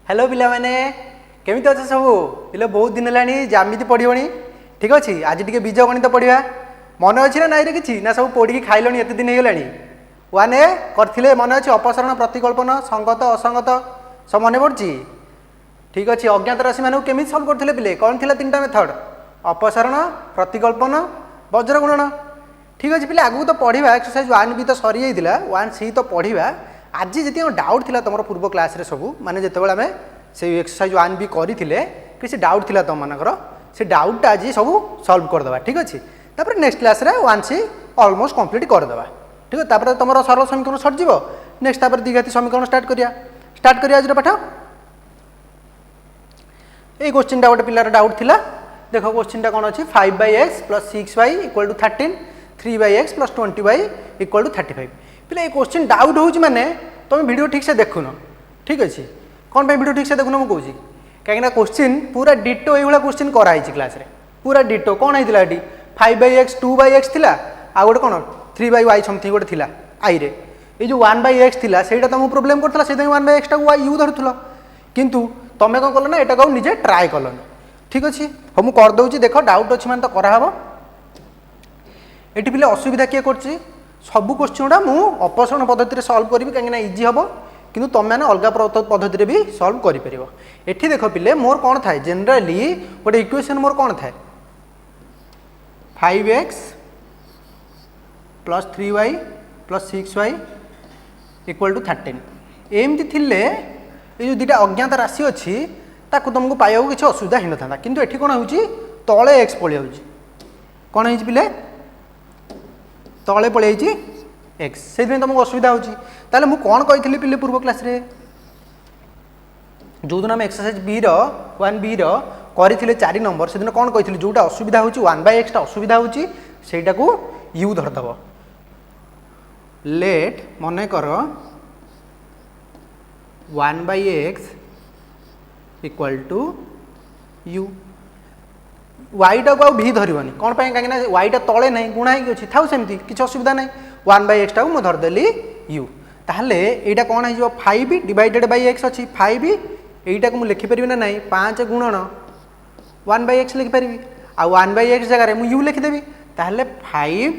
Hello पिला माने केमिति अच्छे सब पिला बहुत दिन है जामिति पढ़ी ठीक अच्छे आज टी बीज गणित पढ़ा मन अच्छी ना नाई कि ना सब पढ़ी खाइल एत दिन हो वन ए करते मन अच्छे अपसरण प्रतिकल्पन संगत असंगत सब मन पड़ी ठीक अच्छे अज्ञात राशि मानक केमी सल्व करते पिले कौन थी 3टा मेथड अपसरण प्रतिकल्पन वज्र गुणन ठीक अच्छे पिले आगू तो पढ़ा एक्सरसाइज 1 भी तो सरी जाता 1C तो पढ़ा आज जी डाउट थिला तुम पूर्व क्लास रे सब माने जिते आम से एक्सरसाइज 1 भी करते किसी डाउट थिला तुम मानकर से डाउटा आज सब सल्व करदे ठीक अच्छे तापर नेक्स्ट क्लास रे 1C ऑलमोस्ट कंप्लीट करदे ठीक है तापर तुम सरल समीकरण सरीज नेक्स्ट तापर द्विघाती समीकरण स्टार्ट करिया आज पाठ ये क्वेश्चन गोटे पिलार डाउट थिला देख क्वेश्चन कौन अच्छी 5x + 6y = 13 3x + 20y = 35 पिला ये क्वेश्चन डाउट हो माने तुम वीडियो ठीक से देखुन ठीक अच्छे कौन पे वीडियो ठीक से देखुन मुझे कौन कहीं क्वेश्चन पूरा डिटो ये क्वेश्चन कराई क्लास रे पूरा डिटो कौन होता है 5x 2x थिला आ गोटे कौन 3y समथिंग गोटे थिला आई रे ये जो 1x थिला सेटा तुमको प्रोब्लेम करथला से 1x टा y u धरुथलो किंतु तमें कौन कल ना यहाँ को निजे ट्राए कलन ठीक अच्छे हाँ मुझे करदे देख डाउट अच्छी मैंने तो कराव ये पिले असुविधा किए कर सबू क्वेश्चन गुड़ा मुझे अपसरण पद्धति सल्व करी कहीं इजी हम कि तुम मैंने अलग पद्धति भी सल्व कर एठी देख पिले मोर कौन थाए जनरली गोटे इक्वेशन मोर कौन थाए 5x + 3y + 6y = 13 एमती थिले ये जो दुटा अज्ञात राशि अच्छी ताकू तुमको पाइबा किसी असुविधा ही न था किंतु एठी कौन हो तले एक्स पलि कौन हो पिले तले पलि एक्स से तुमको असुविधा होता मुझे कौन कही पिले पूर्व क्लास रे जो दिन आम एक्सरसाइज बी रो 1B करते 4 नंबर से दिन कौन कही जोटा असुविधा हो 1/x असुविधा होटा को यू धरदब लेट मन कर 1/x = u वाईटा को भी धरनी कौन कहीं वाईटा तले ना गुणा ही अच्छी था सेमती किसी असुविधा ना 1/x टा को धरदेली u ताहले एटा कौन हो 5 / x अच्छी 5 एटा को मुझे लिखिपारि ना ना 5 गुणन 1/x लिखिपारि आ 1/x जगह मुझे u लिखिदेवी ताहले 5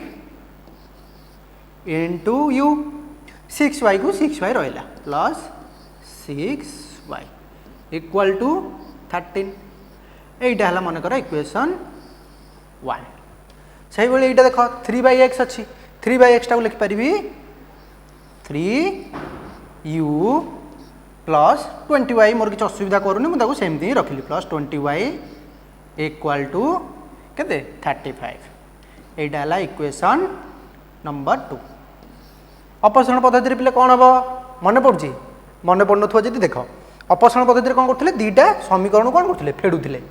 × u 6y को 6y रहा प्लस 6y = 13 এইটা হল মনে কর ইকুয়েশন 1 সেইভাবে এইটা দেখো 3/x अच्छी 3/x টা লিখি পারিবি 3u + 20y मोर किसी असुविधा करूनी मुझे सेमती ही रखिली प्लस 20y = केते 35 এইটা হল ইকুয়েশন नंबर 2 अपसरण पद्धति पिले कौन हम मन पड़ी मन पड़न जी देख अपसरण पद्धति कौन करते दुटा समीकरण कौन करते फेड़ुले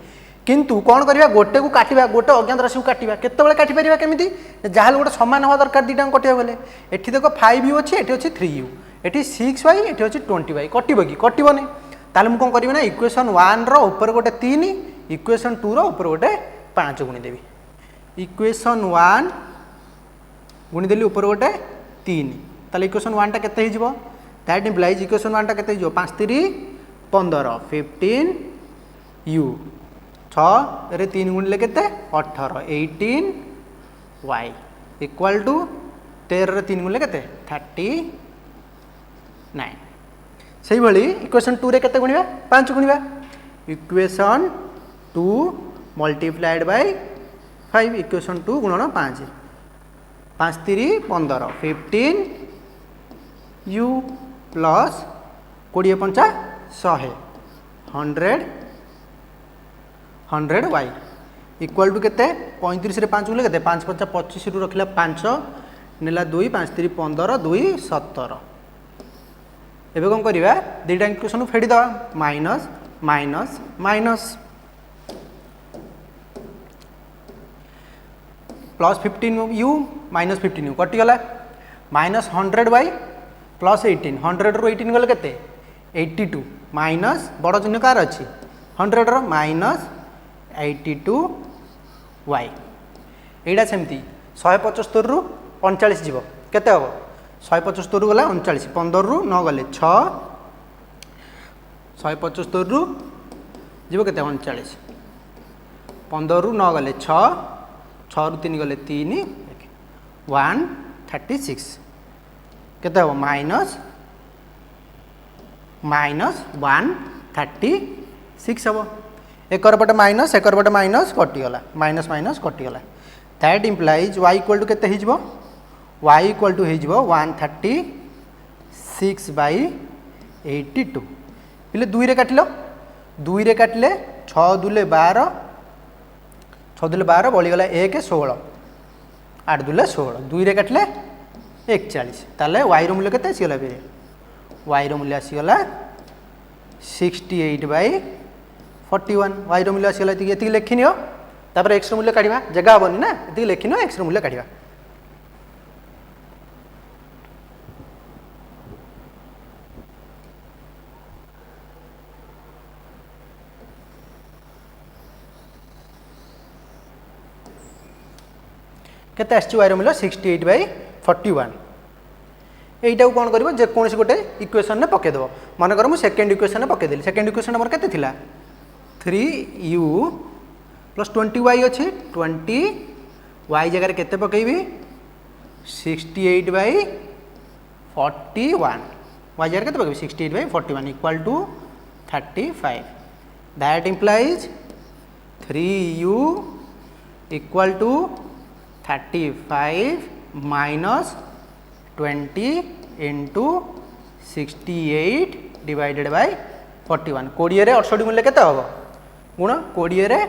किंतु कौन करवा गोटे को काटा गोटे अज्ञात राशि को काटा केतबेले काटिपर केमी जहाँ गोटे सामान हवा दरकार दुटा कटिया गले एठी देख 5u अच्छी एठी अच्छी 3u एठी 6y एठी अच्छी 20y कटो कि कटोनी ताले मुझे कौन करी ना इक्वेशन 1 रो ऊपर गोटे 3 इक्वेशन 2 रो ऊपर गोटे 5 गुणीदेवी इक्वेशन 1 गुणीदेली ऊपर गोटे 3 ताले इक्वेशन 1 टा केते हो दैट इम्प्लाइज इक्वेशन 1 टा केते हो 5 × 3 = 15 15u 6 रे 3 गुणिले केते 18 18y = 13 रे 3 गुणिले केते 39 सही भली इक्वेशन 2 रे केते गुणिबा 5 गुणिबा इक्वेशन 2 मल्टीप्लाइड बाय 5 इक्वेशन 2 गुणन 5 5 × 3 = 15 15u plus 20 × 5 100 100y equal to केते 35 रे 5 गुले केते 5 × 5 = 25 रु रखिला 5 नेला 2 5 × 3 = 15 2 17 एबे कोन करिवा दुटा इक्वेशन फेडी दवा minus minus minus plus 15u minus 15u कटि गला माइनस 100y प्लस 18 100 रो 18 गले केते 82 माइनस बड़ चिन्ह कार अच्छी 100 रो माइनस 82y एटा सेमती 175 रु 39 जीव केते हम 175 रु गला 39 15 रु 9 गले 6 175 रु जीव के 39 15 रु 9 गले 6 6 रु 3 गले 3 136 केते हम माइनस 136 हम एकर पटे माइनस कटिगला माइनस कटिगला that implies y equal to केते हिजबो y इक्वल टू हिजबो 136/82 पिले 2 रे काटिलो 2 रे काटले 6 दुले 12 बळी गला 1 16 8 दुले 16 2 रे काटले 41 ताले y रो मूल्य केते आसीगला बे y रो मूल्य आसीगला 68/41 y रो मूल्य आसीगला एति लेखिनियो तापर x रो मूल्य काढिबा जगह हबनी ना एति लेखिनो x रो मूल्य काढिबा केते आछि y रो मूल्य 68/41 एटा को कोन करबो जे कोनसी गोटे इक्वेशन ने पके देबो माने कर मु सेकंड इक्वेशन ने पके देली सेकंड इक्वेशन हमर केते थिला 3u + 20y अछि 20 y जगह रे केते पकेबी 68/41 y जगह केते पकेबी 68/41 equal to 35 that implies 3u equal to 35 minus 20 into 68 divided by 41 कोड़िए रे 68 मूल्य केते हबो गुण कोड़िए रे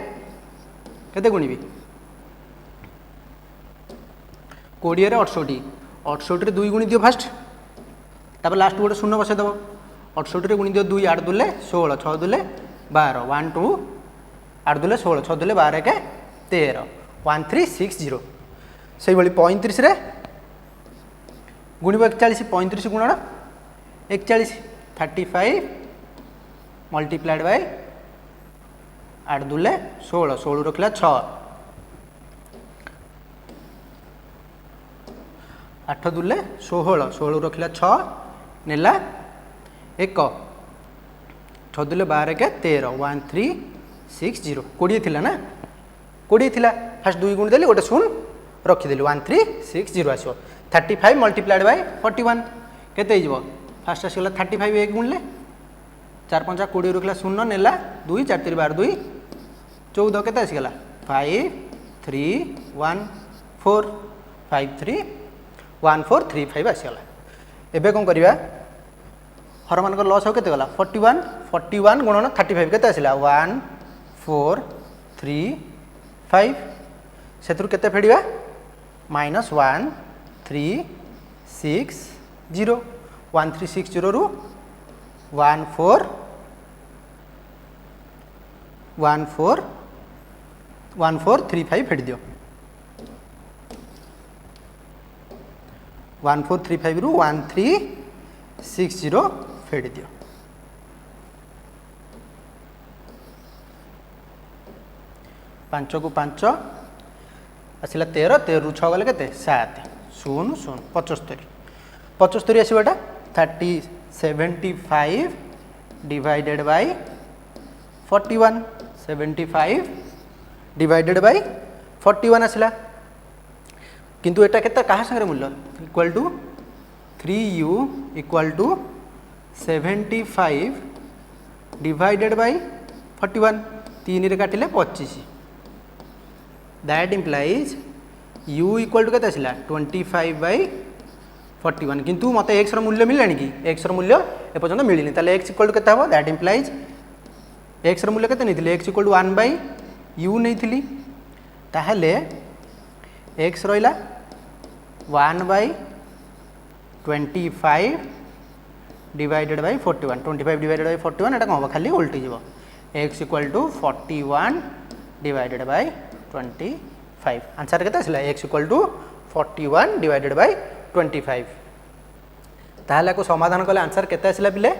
केते गुणिबी कोड़िए रे 68 रे 2 गुणी दियो फास्ट तापर लास्ट गोटे शून्य बसे दबो 68 रे गुणी दियो 2 8 दुले 16 6 दुले 12 1 2 8 दुले 16 6 दुले 12 के 13 1360 से भली 35 रे गुणिब 41 35 गुणन 41 35 मल्टीप्लाइड बाय 8 दुले 16 16 रखला 6 8 दुले 16 16 रखला 6 नेला 1 6 दुले 12 के 13 1360 कोड़िए थिला ना कोड़िए थिला फास्ट 2 गुण देली गोटे शून्य रखिदेली 1360 आसो 35 मल्टीप्लाइड बाय 41 केते हिजबो फास्ट आसीगला 35 एक गुणले 4 5 20 रखला शून्य नेला 2 4 3 12 2 14 केते आसीगला 5 3 1 4 5 3 1 4 3 5 आसीगला एबे कोन करिवा हर मानकर लॉस हो केते गला 41 गुणन 35 केते आसीला 1 4 3 5 सेतुर केते फेडिबा -1 3 6 0 1360 रु 1435 फेड दियो 1435 रु 1360 फेड दियो पांच को 5 आसला 13 13 रु 6 गले केते 7 0 0 75 75 आसबाटा 75 डिवाइडेड बाय 41 75 डिवाइडेड बाय 41 आसला किंतु एटा केते कहा संगे मूल्य equal to 3u equal to 75 divided by 41 3 रे काटिले 25 that implies u equal to केते आसला 25/41 किंतु मते x रो मूल्य मिललानी कि x रो मूल्य ए पर्यंत मिलिनी ताले x इक्वल टू केते हबो दैट इम्प्लाइज x रो मूल्य केते नैथिले x इक्वल टू 1/u नैथिली ताहले x रहिला 1/25 डिवाइडेड बाय 41 25 डिवाइडेड बाय 41 एटा कहबो खाली उल्टी जीवो x equal to 41 divided by 25 answer केते आसला x equal to 41 divided by 25 ताहले को समाधान कले आंसर केते आसला पिले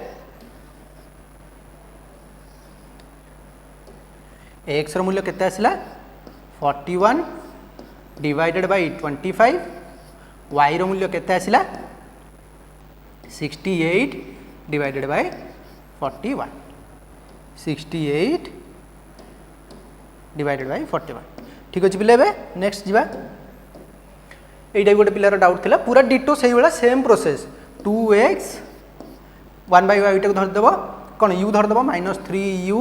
x रो मूल्य केते आसला 41 डिवाइडेड बाय 25 y रो मूल्य केते आसला 68 डिवाइडेड बाय 41 68 डिवाइडेड बाय 41 ठीक अच्छे पिले नेक्स्ट जीवा यहीटा गोटे पिलार डाउट थिला पूरा डिटो से भाया सेम प्रोसेस 2x 1/y को धरदेव कौन u धरदेव -3u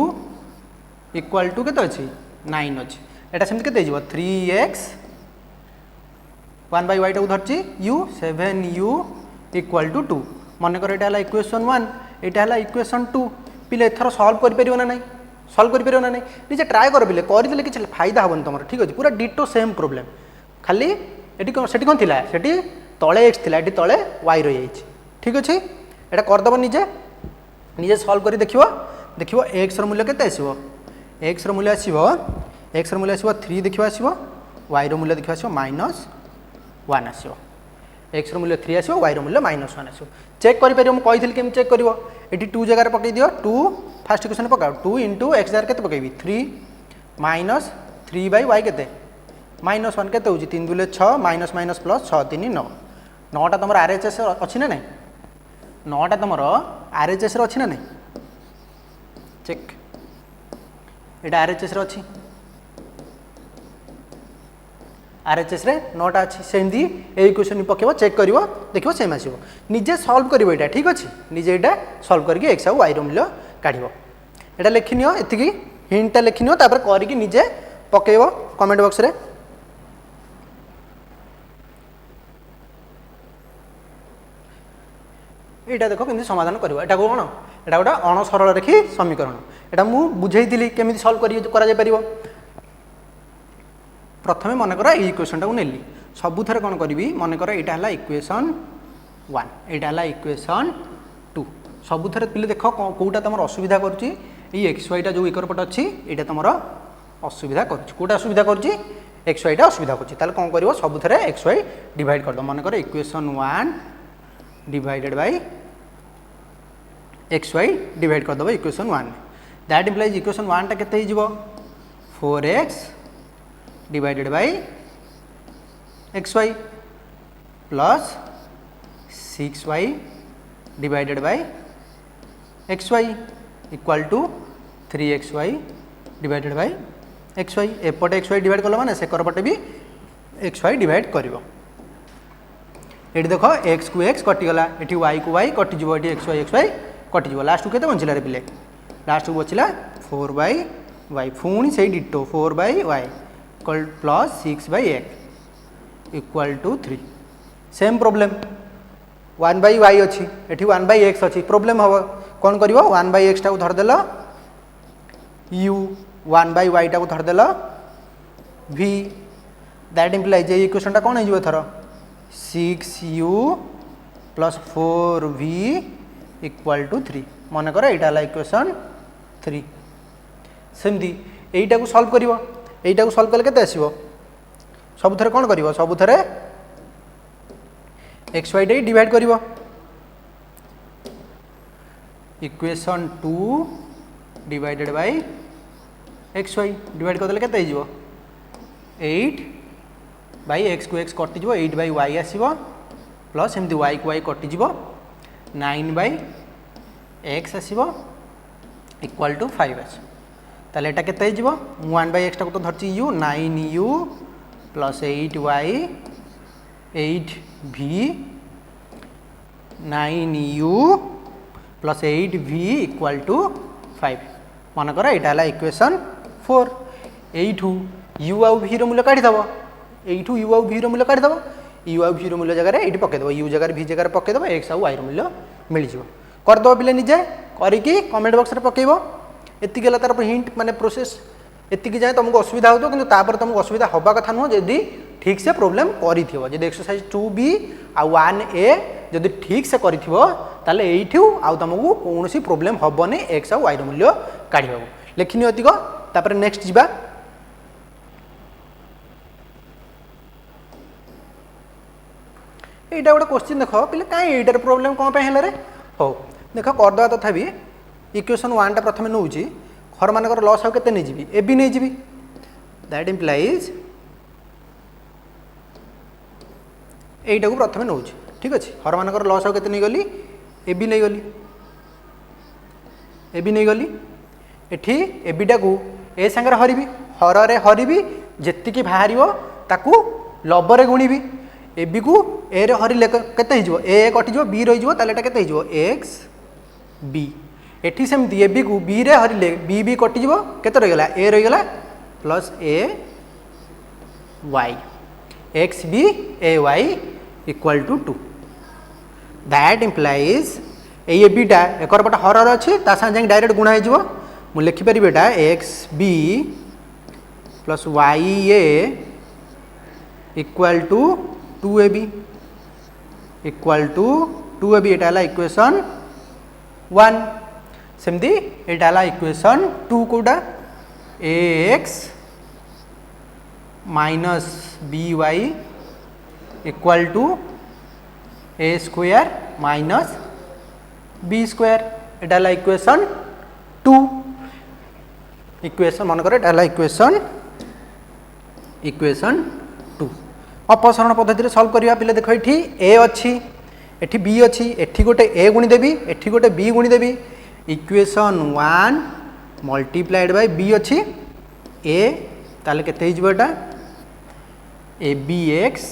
इक्वाल टू के अच्छी 9 अच्छी एटा सेमती के 3x 1/y को धरची u 7u इक्वाल टू 2 मन कर ये इक्वेशन 1 यहाँ इक्वेशन 2 पिले एथर सल्व कर ना नहीं सल्व कर ना नहीं निजे ट्राए कर पिले करदे कि फायदा हेन तुम ठीक अच्छे पूरा डिटो सेम प्रोब्लेम खाली ये कौन से तले एक्स थी ये तले वाई रही ठीक अच्छे यहाँ करदेव निजे निजे सल्व कर देखो देखो एक्स मूल्य के एक्स मूल्य आसो एक्स मूल्य आसो 3 देखो आसो वाई मूल्य देखो आसो -1 आसो एक्स मूल्य 3 आसो वाई मूल्य -1 आसो चेक कर मुझे केमी चेक कर ये 2 जगह पकई दियो 2 फास्ट इक्वेशन पकाओ 2 इंटू एक्स जगह के पकईबी 3 -3/y के -1 के 3 2 6 माइनस माइनस प्लस 6 3 9 9टा तुम RHS अच्छी ना नहीं 9टा तुम RHS अच्छी ना नहीं चेक ये RHS अच्छी RHS रे 9टा अच्छी सेमती ये क्वेश्चन पकेब चेक कर देखो सेम आसो निजे सल्व कर ठीक अच्छे निजे यहाँ सल्व करके एक्स आउ वाई मूल्य काढ़ यहाँ लिखिनि ये हिंटा लिखिनि करके निजे पकेब कमेंट बॉक्स रे यहाँ देख केमी समाधान कर कौन यहाँ गोटे अणसरल रेखी समीकरण यहाँ मुझे बुझेली केमी सल्व कर प्रथमे मनकर ये इक्वेशन टाक नेली सबुथ कौन करी मनकर यहाँ है इक्वेशन 1 यहाँ इक्वेशन 2 सबुथ पिले देख कौटा तुम असुविधा करुच्ची एक्स वाईटा जो एकर पट अच्छी यहाँ तुम असुविधा करोटा असुविधा करुच्ची एक्स वाईटा असुविधा करें कौन कर सबुथ एक्स वाई डिवाइड करद मनकर equation 1 divided by x y divide करदेव इक्वेशन 1 दैट इम्प्लाइज इक्वेशन 1 टा केते 4x divided by x y plus 6y divided by x y equal to 3xy divided by x y एपटे x y divide कल मैंने सेकर पटे भी x y divide कर ये देख एक्स को एक्स कटिगला ये वाई को वाई कटिज ये एक्स वाई कटिज लास्ट को बचिला रे पिले लास्ट को बचिला 4/y पुणी से ditto 4/y plus 6/x equal to 3 same problem 1/y अच्छी ये 1/x अच्छी प्रॉब्लम हम कौन कर 1/x टाक धरदेल u 1/y टाक धरदेल v दैट इम्प्लाइज ये इक्वेशन टा कौन हो थर 6u plus 4v equal to 3 मन कर यहाँ इक्वेशन 3 सेमती यहीटा को सल्व कर यहीटा को सल्व कले केते आसीबो सबुथरे कौन कर सबुथरे एक्स वाई डे डिवाइड कर equation 2 divided by x y divide करदेले केते हो 8/x को x कटिज 8/y आसो प्लस एमती y को y कटिज 9/x आसो इक्वाल टू 5 आस ताले एटा केते हो 1/x टाक तो धरची u 9u plus 8y 8v 9u plus 8v equal to 5 मन कर यहाँ है इक्वेशन 4 यू u आउ v मूल्य काढ़ीदेव यू u आउ v मूल्य काढ़ीदेव u आउ v मूल्य जगह ये पकईदेव u जगह v जगह पकईदेव x आउ y मूल्य मिल जाव करदेव पिले निजे करिकी कमेंट बॉक्स रे पकेइबो एति गेला तार हिंट माने प्रोसेस एति जाए तुमको असुविधा होतो किंतु तापर तुमको असुविधा हवा कथा नुह जदि ठीक से प्रॉब्लम करिथिबो जदि एक्सरसाइज 2b आ 1a जदि ठीक से करिथिबो ताले एइठू आ तुमको कोनोसी प्रॉब्लम हबने x आ y मूल्य काढिबो लेखिनि अतिक तापर नेक्स्ट जिबा एटा गोटे क्वेश्चन देख पिले काई एटार प्रॉब्लम कोन पे हेला रे हो देख करदवा तथापि इक्वेशन 1 टा प्रथमे नउची घर मानकर लॉस हाउ केते नै जिबी ए बी नै जिबी दैट इंप्लाइज एटा को प्रथमे नउची ठीक अछि घर मानकर लॉस हाउ केते नै गली ए बी नै गली एठी एबिटा को ए संगे हरिबी हर हरिबी जेतिकी बाहर ताकू लबरे गुणिबी एबी को ए रे हरिले केते हिजो ए कटिजो बी रहिजो ताले एटा केते हिजो एक्स बी एठी सेमती एबी को बी रे हरिले बी बी कटिजो केते रहिगला ए रहिगला plus a y x b a y equal to 2 that implies एबिटा एकर पट हर अच्छी ता संगे डायरेक्ट गुणा हो मुझे लिखिपर एटा x b plus y a equal to 2ab equal to 2ab एटा इक्वेशन 1 सेमती एटा इक्वेशन 2 कोटा ax minus b y equal to a square minus b square एटा इक्वेशन 2 इक्वेशन मन करे एटा इक्वेशन 2 अपसरण पद्धति सॉल्व करिया पिले देखो एठी ए अच्छी एठी बी अच्छी एठी गोटे ए गुणी देबी एठी गोटे बी गुणी देबी इक्वेशन 1 मल्टीप्लाइड बाय बी अच्छी ए ताले केते हिजबो एटा ए बी एक्स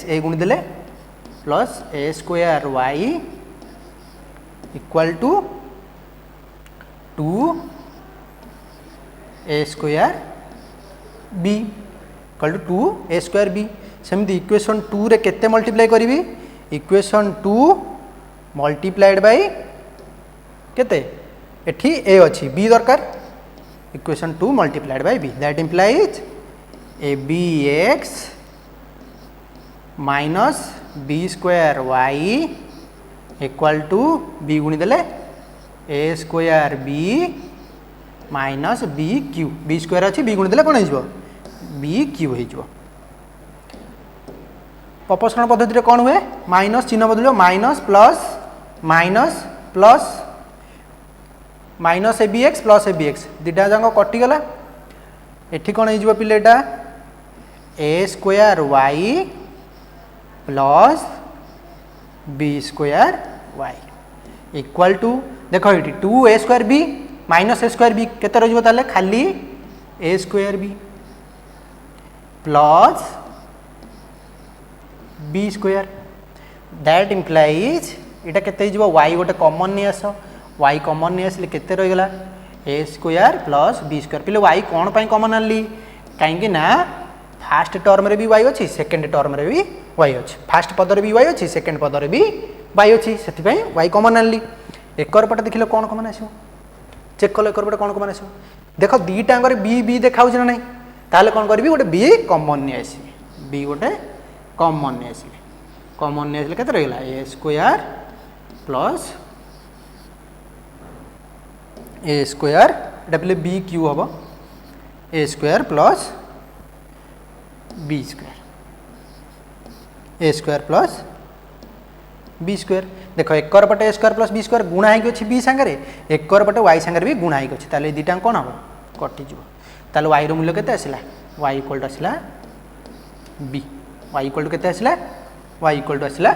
ए गुणी देले plus a square y equal to 2 a square b equal to 2 a square b सेमती इक्वेशन 2 रे केते मल्टीप्लाई करी इक्वेशन 2 मल्टीप्लाइड बाय केते एठी ए अच्छी बी दरकार equation 2 multiplied by b that implies a b x minus b square y equal to b गुणी देले a square b minus b q b square अच्छी बी गुणी देले कौन हो बी क्यू हो अपसरण पद्धति कौन हुए माइनस चिन्ह बदल minus plus minus a b x दुटा जाक कटिगला एठी कौन हो पिलेटा a square y plus b square y equal to देख ये 2 a square b minus a square b केते रहिबो ताले खाली a square b plus b square that implies इटा केते हिजबो वाई गोटे कॉमन नहीं आस वाई कॉमन नहीं आसले केते रहिगला ए स्क्वायर प्लस बी स्क्वायर पिले वाई कौन पाई कॉमन आनली कहीं ना फास्ट टर्म रे भी वाई अच्छी सेकेंड टर्म रे भी वाई अच्छी फास्ट पदर भी वाई अच्छी सेकेंड पदर भी वाई अच्छी से वाई कॉमन आनली एकर पटे देखिले कौन कॉमन आसो चेक कल एकर पटे कौन कॉमन आसो देख दीटांग बी बी देखा ना नहीं ताले कौन करी गोटे बी कॉमन नहीं आसबे बी गोटे कॉमन नहीं आसबे कॉमन नहीं आसले केते रहिला ए स्क्वायर प्लस ए स्क्वायर एटा पले बी क्यू हम ए स्क्वायर प्लस बी स्क्वायर ए स्क्वायर प्लस बी स्क्वायर देख एकर पटे ए स्क्वायर प्लस बी स्क्वायर गुणा होगी बी सांगे एकर पटे वाई सांगे भी गुणा होगी ताले दुटा कौन हम कटिज ताले वाई रो मूल्य केते आसला वाई इक्वल टू आसला बी वाई इक्वल टू केते आसला वाई इक्वल टू आसला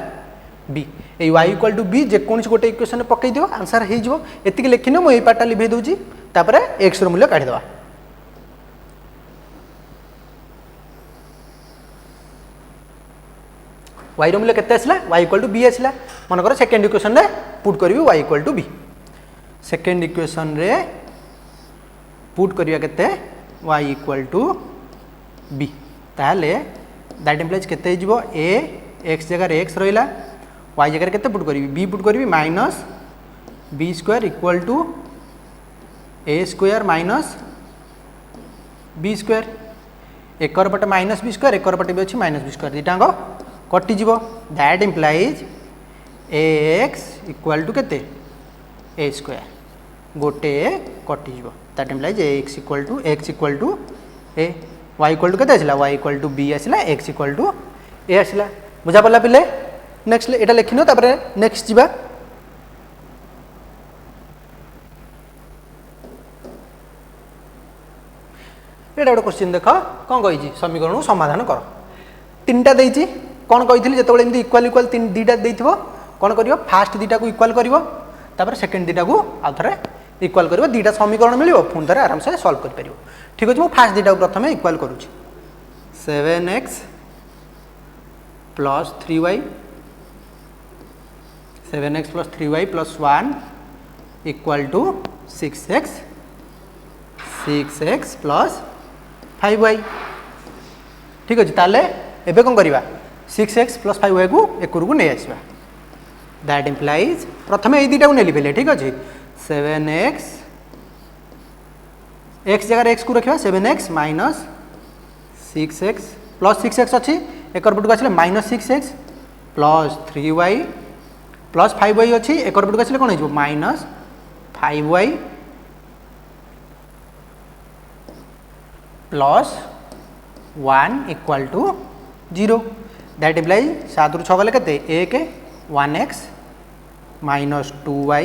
b a y equal to b जेकोसी गोटे इक्वेशन पकई दियो आंसर हो एतिक लिखिनो मु ए पार्टा लिभे दूची तापरे एक्स रो मूल्य काढी दवा वाई रो मूल्य केते आसला वाई इक्वल टू बी आसला मन कर सेकेंड इक्वेशन रे पुट करबी y equal to b second equation रे पुट करिया केते वाई इक्वल टू बी ताले दैट इम्प्लाइज केते हिजबो ए एक्स जगह एक्स रहिला वाई जगह केते पुट करबी बी पुट करबी minus b square equal to a square minus b square एकर पटे माइनस बी स्क्वायर एकर पटे भी अच्छी माइनस बी स्क्वायर दुटांग कटिज that implies a x equal to केते ए स्क्वायर गोटे कटिज that implies x equal to a y equal to केते आसला वाई इक्वल टू बी आसला एक्स इक्वल टू ए आसला बुझा पड़ला पिले नेक्स्ट एटा लिखिनो तापरे नेक्स्ट जीवा एटा गोटे क्वेश्चन देख कौन कही समीकरण समाधान कर तीनटा देइछि कौन कही जिते एमती इक्वाल इक्वाल दीटा देइथिबो कौन करियो फास्ट दीटा को इक्वाल करियो तापर सेकेंड दुटा को आउ थे इक्वाल कर दुटा समीकरण मिल पुणी थे आराम से सल्व कर ठीक अच्छे मुझे फास्ट दुटा को प्रथम इक्वाल करुँच 7x plus 3y 7x plus 3y plus 1 equal to 6x plus 5y ठीक अच्छे ताले एबे कौन करवा 6x प्लस 5y को एक को नहीं आसवा दैट इम्प्लाइज प्रथम ये दुटा को नहीं पहले ठीक अच्छे 7x x जगह x को रखा 7x minus 6x plus 6x अच्छी एक पटक आसे minus 6x plus 3y plus 5y अच्छी एक पटक आसे कौन हो minus 5y plus 1 equal to 0 that implies 7 रु 6 गले के 1x minus 2y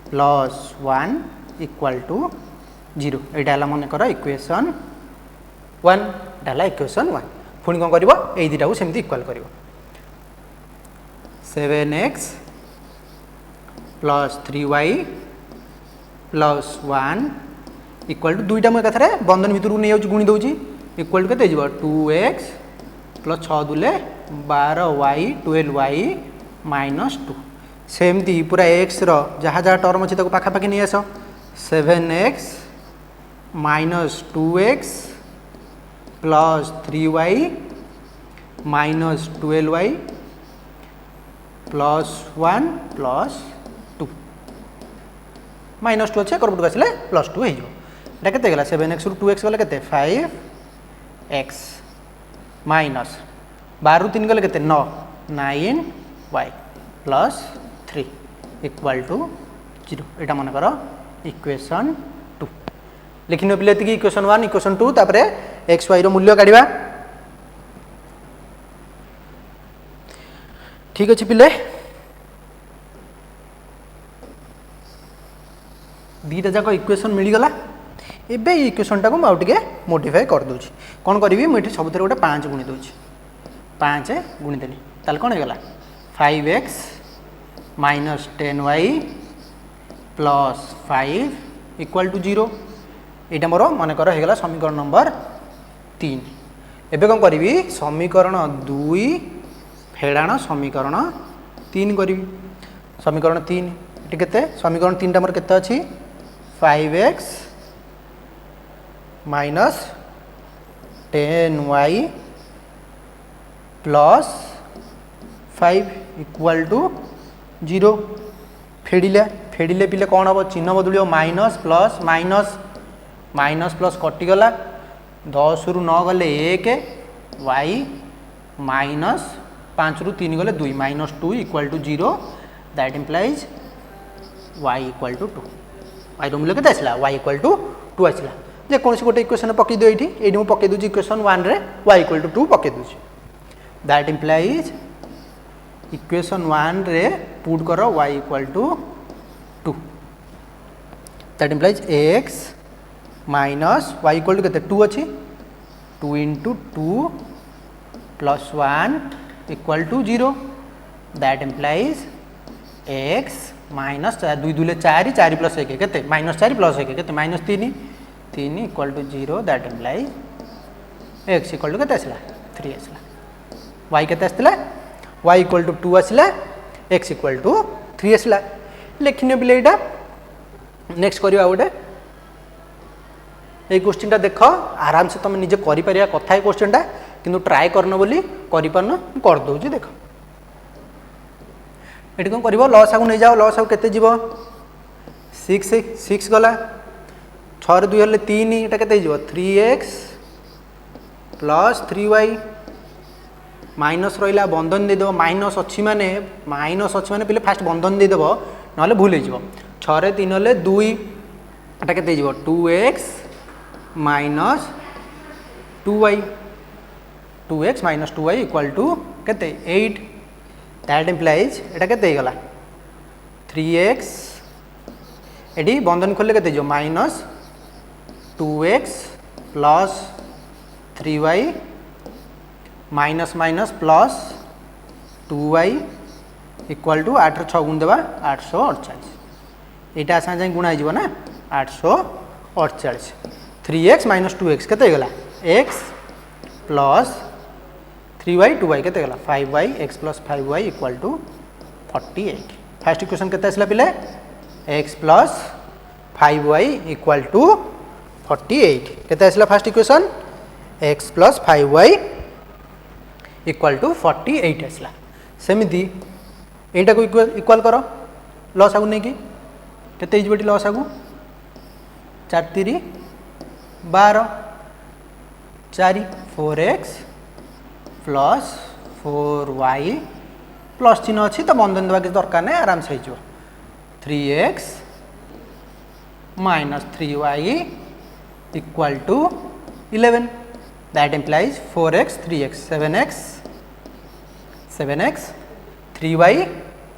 plus 1 equal to 0 यहाँ मन कर इक्वेशन 1 डाला इक्वेशन 1 पुणी कौन कर यही दुटा को सेमती इक्वाल कर 7x plus 3y plus 1 equal to दुईटा मुझे कथार बंधन भितर नहीं जाऊँ गुणी दूसरी इक्वाल टू के 2x plus 6 Dhule 12y 12y minus 2 सेमती पूरा x रहा जहाँ टर्म अच्छे पाखापाखि नहीं आस 7x minus 2x plus 3y minus 12y plus 1 plus 2 minus 2 अच्छे करपट आसले प्लस 2 होगा के 7x रु 2x गले के 5x माइनस 12 रु 3 गले के 9 9y प्लस 3 इक्वाल टू 0 यहाँ मन कर इक्वेशन 2 लिखिन पिले इक्वेशन 1 इक्वेशन 2 तापर एक्स वाई मूल्य काढ़ा ठीक अच्छे पिले दीटा जाक इक्वेशन मिलगला एबे इक्वेशन टाक मुझे मोडिफाई कर दूँ कौन करी मुझे सब गोटे 5 गुणी दूँ 5 गुणीदेली ताल कौन होगा 5x minus 10y plus 5 equal to 0 यहाँ मोर मन कर होगा समीकरण नंबर 3 एबे कौन करी समीकरण 2 फेड़ाण समीकरण 3 करी समीकरण 3 ये समीकरण 3 मोर के अच्छी 5x minus 10y plus 5 equal to 0 फेड़िले फेड़िले पिले कौन हम चिन्ह बदल minus plus minus minus plus कटिगला 10 रु 9 गले 1 y माइनस 5 रु 3 गले 2 minus 2 equal to 0 that implies y equal to 2 y मूल्य के आसला y इक्वाल टू 2 आसला जेको गोटे इक्वेशन पकई दो ये मुझे पकई दूसरी इक्वेशन 1 रे y इक्वाल टू 2 पकई दूसरी दैट इम्प्लाइज इक्वेशन 1 रे पुट कर y equal to 2 that implies x minus y equal to के 2 अच्छी 2 into 2 plus 1 equal to 0 that implies x minus 2 2 4 4 plus 1 के माइनस 4 प्लस 1 के minus 3 3 equal to 0 that implies x equal to के आसला 3 आसला y के आसला y इक्वाल टू 2 आसला x इक्वाल टू 3 आसला लिखिन बिले यहाँ नेक्स्ट करवा गोटे ये क्वेश्चन देख आराम से तुम निजे कर कथा क्वेश्चन किंतु ट्राए करन बोली करपारन कर दूँ देख ये कौन कर लस आगे नहीं जाओ लस आगे के 6 गला 6 2 हेल्ले 3 यहाँ के 3x प्लस 3y माइनस रहा बंधन देदेव माइनस अच्छी माने पे फास्ट बंधन देदेव ना भूल हो 6 3 हेल्ले 2 यहाँ के 2x minus 2y 2x minus 2y equal to के 8 दैट इम्प्लाइज यहाँ के गला 3x ये बंधन खोले के minus 2x plus 3y minus minus plus 2y equal to 8 रो 6 गुण देवा 848 एटा आसा जाय गुणा हो ना 848 3x - 2x केते गला x प्लस 3y 2y केते गला 5y x plus 5y equal to 48 first equation केते आसला पिले x plus 5y equal to 48 केते आसला first equation x plus 5y equal to 48 आसला सेमिति एटा को इक्वल करो लॉस आगु नहीं कि केते इजबेटी लॉस आगु 4 3 12 4 4x प्लस 4y प्लस चिन्ह अच्छी तो बंधन देवा किसी दरकार नहीं आराम से हो 3x minus 3y equal to 11 that implies 4x 3x 7x 3y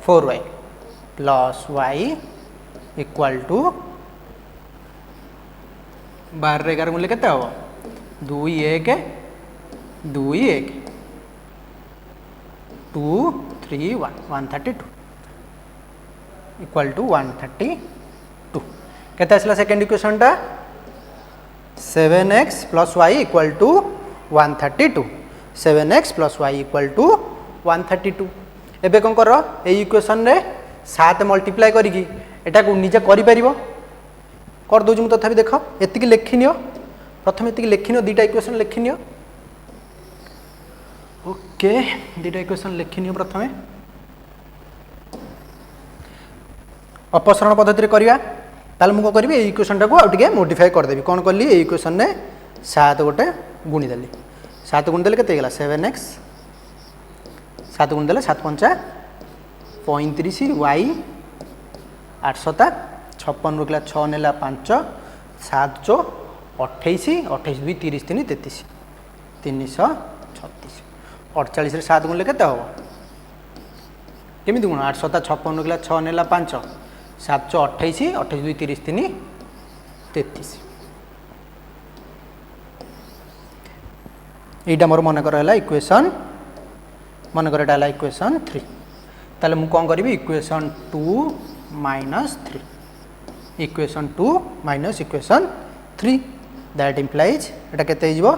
4y plus y equal to 12 11 मूल्य केते हो 2 1 2 1 2 3 1 132 इक्वल टू 132 केते आसला सेकंड इक्वेशन टा 7x plus y equal to 132 7x plus y equal to 132 एबे कौन कर इक्वेशन रे 7 मल्टीप्लाई करिकी एटा को निजे करि परिबो कर दउछु मु तथापि देख एतिकी लेखिनियो प्रथम एतिकी लेखिनियो दुटा इक्वेशन लेखिनियो ओके दुटा इक्वेशन लेखिनियो प्रथमे अपसरण पद्धति रे करिया ताल मु को करबी ए इक्वेशन टा को आ टिके मॉडिफाई कर देबी कोन करली ए इक्वेशन ने 7 गोटे गुणी देली 7 गुणी देले केते गेला 7x 7 गुणी देले 7 पंचा 35 y 8 56 रुकला 6 नेला 5 7 चो 28 28 2 30 3 33 336 48 रे 7 गुणले केते हो केमिति गुण 8 7 56 रुकला 6 नेला 5 7 चो 28 28 2 30 3 33 एटा मोर मन कर हला इक्वेशन मन कर डाला इक्वेशन 3 ताले मु कोन करबी equation 2 minus 3 equation 2 minus equation 3 that implies एटा केते हिजबो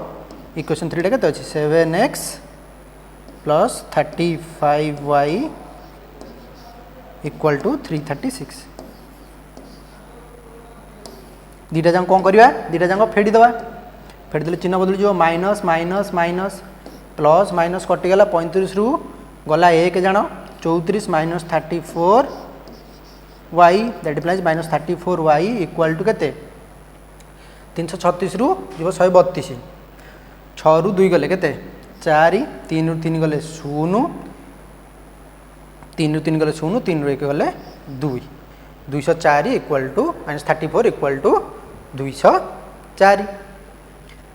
इक्वेशन 3 टा केते अछि 7x plus 35y equal to 336 दीटा जाक कौन करवा दीटा जाक फेड़ी दवा फेड़ी देले चिन्ह बदली जो minus minus minus plus minus कटिगला 35 रु गला 1 जान 34 minus 34 y that implies minus 34 y equal to केते 336 रु जो 132 6 रु 2 गले केते 4 3 रु 3 गले 0 3 रु 3 गले 0 3 रु 1 गले 2 204 equal to minus 34 equal to 204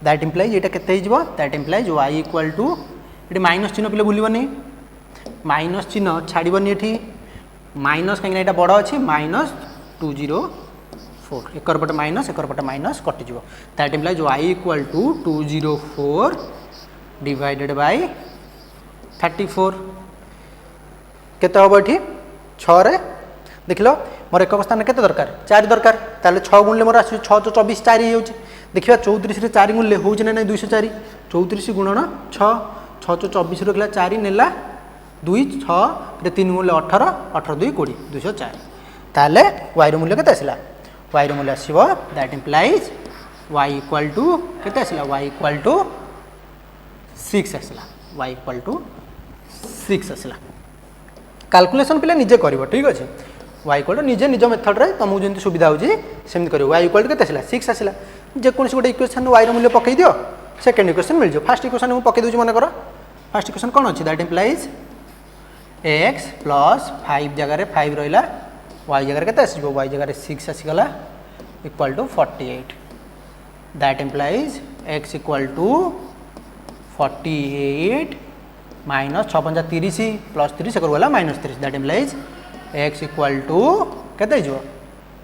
that implies एटा केते हिजबो that implies y equal to एटी माइनस चिन्ह पिले भूलिबनी माइनस चिन्ह छाड़बनी एठी माइनस कहीं एटा बड़ अछि माइनस 204 एकर पटे माइनस कटि जिवो that implies y equal to 204 divided by 34 केते होबो एठी 6 रे देखिलो मोर एक स्थान केते दरकार 4 दरकार ताले 6 गुणले मोर आसी 6 तो 24 4 हे होची देखिबा 34 रे 4 गुणले होची ना 204 34 गुणन 6 6 तो 24 रखला 4 नेला 2 6 रे 3 गुणले 18 18 2 20 204 ताले y रो मूल्य केते आसिला y रो मूल्य आसीबो that implies y equal to केते आसिला y इक्वल टू 6 आसिला y इक्वल टू 6 आसिला कैलकुलेशन पिले निजे करिवो ठीक अछि y इक्वल टू निजे निज मेथड रे तुमको जेंति सुविधा होजी सेमति करिवो y इक्वल टू केते आसिला 6 आसिला जे कोनसी गोटे इक्वेशन y रो मूल्य पकई दियो सेकंड इक्वेशन मिल जो फर्स्ट इक्वेशन मु पकई दोजी मन करो फर्स्ट इक्वेशन कोन अछि दैट इम्प्लाइज x प्लस 5 जगह रे 5 रहिला y जगह रे केते आसीबो y जगह रे 6 आसी गला equal to 48 that implies x equal to 48 minus 6 5 30 plus 30 से गला minus 30 that implies x equal to केते जो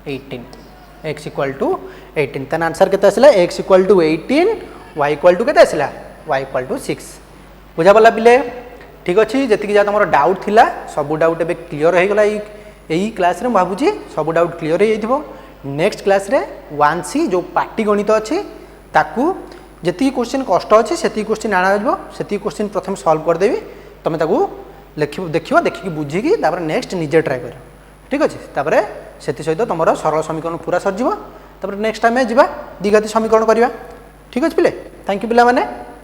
18 x इक्वल टू 18 तन आंसर केते आसला x equal to 18 y equal to केते आसला y इक्वल टू 6 बुझा बोला पिले ठीक अच्छे जी जहाँ तुम डाउट थिला सब डाउट एवं क्लीयर हो गला यही क्लास रे भावुची सब डाउट क्लीयर हो नेक्स्ट क्लास रे 1C जो पाटी गणित अच्छी ताकू जी क्वेश्चन कष्ट अच्छे से क्वेश्चन आना से क्वेश्चन प्रथम सॉल्व करदेवी तुम ताकू देखिए देखिए बुझिकी नेक्स्ट निजे ट्राए कर ठीक अच्छे से सहित तुम सरल समीकरण पूरा सरज नेक्स्ट टाइम जा द्विघाती समीकरण करवा ठीक अच्छे पिले थैंक यू पिला माने।